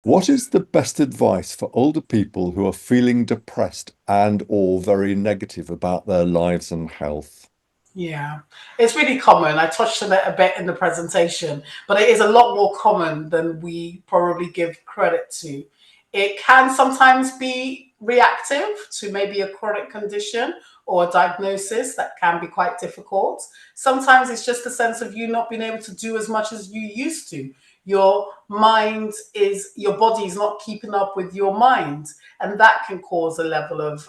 What is the best advice for older people who are feeling depressed and or very negative about their lives and health? Yeah, it's really common. I touched on it a bit in the presentation, but it is a lot more common than we probably give credit to. It can sometimes be reactive to maybe a chronic condition or a diagnosis that can be quite difficult. Sometimes it's just a sense of you not being able to do as much as you used to. Your body is not keeping up with your mind, and that can cause a level of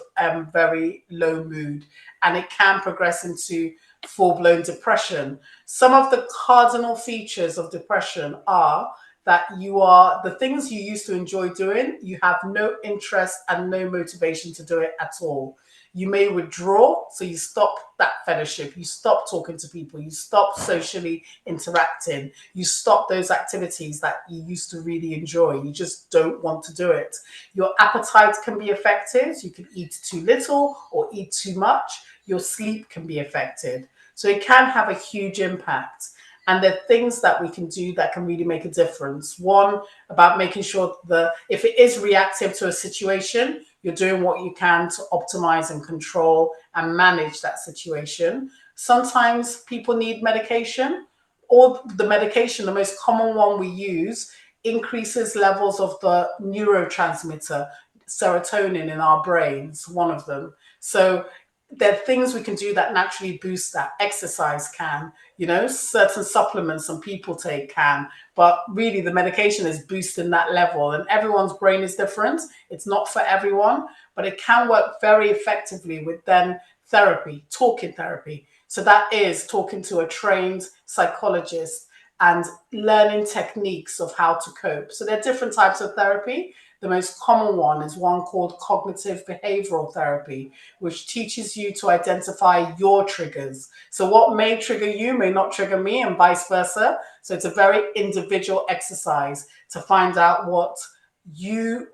very low mood, and it can progress into full blown depression. Some of the cardinal features of depression are that you are the things you used to enjoy doing, you have no interest and no motivation to do it at all. You may withdraw, so you stop that fellowship, you stop talking to people, you stop socially interacting, you stop those activities that you used to really enjoy. You just don't want to do it. Your appetite can be affected. You can eat too little or eat too much. Your sleep can be affected. So it can have a huge impact. And there are things that we can do that can really make a difference. One, about making sure that if it is reactive to a situation, you're doing what you can to optimize and control and manage that situation. Sometimes people need medication, or the medication, the most common one we use, increases levels of the neurotransmitter serotonin in our brains, one of them. So there are things we can do that naturally boost that. Exercise can, certain supplements some people take can, but really the medication is boosting that level. And everyone's brain is different. It's not for everyone, but it can work very effectively with then therapy, talking therapy. So that is talking to a trained psychologist and learning techniques of how to cope. So there are different types of therapy. The most common one is one called cognitive behavioral therapy, which teaches you to identify your triggers. So, what may trigger you may not trigger me, and vice versa. So, it's a very individual exercise to find out what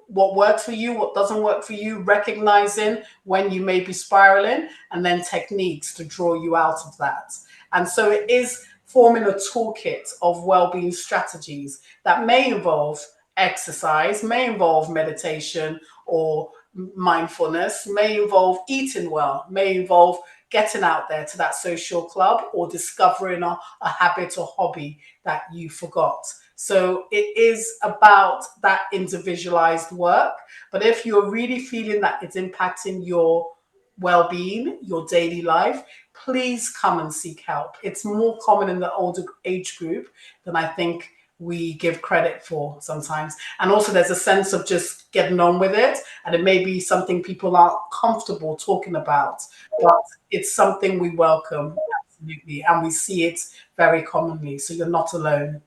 works for you, what doesn't work for you, recognizing when you may be spiraling, and then techniques to draw you out of that. And so it is forming a toolkit of well-being strategies that may involve exercise, may involve meditation or mindfulness, may involve eating well, may involve getting out there to that social club or discovering a habit or hobby that you forgot. So it is about that individualized work. But if you're really feeling that it's impacting your well being, your daily life, please come and seek help. It's more common in the older age group than I think we give credit for sometimes. And also, there's a sense of just getting on with it. And it may be something people aren't comfortable talking about, but it's something we welcome, absolutely. And we see it very commonly. So you're not alone.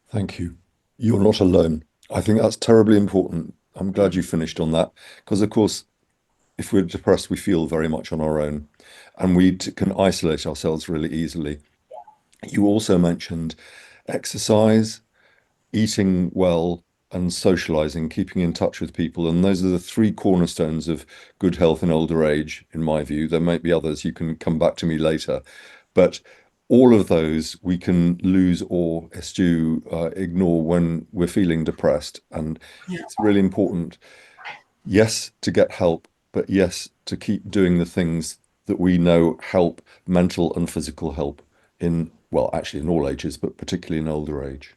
Thank you. You're not alone. I think that's terribly important. I'm glad Mm. you finished on that because, of course, if we're depressed, we feel very much on our own and can isolate ourselves really easily. You also mentioned exercise, eating well, and socializing, keeping in touch with people. And those are the three cornerstones of good health in older age, in my view. There might be others, you can come back to me later. But all of those we can lose or eschew, ignore when we're feeling depressed. And Yeah. it's really important, yes, to get help, but yes, to keep doing the things that we know help mental and physical help in, well, actually in all ages, but particularly in older age.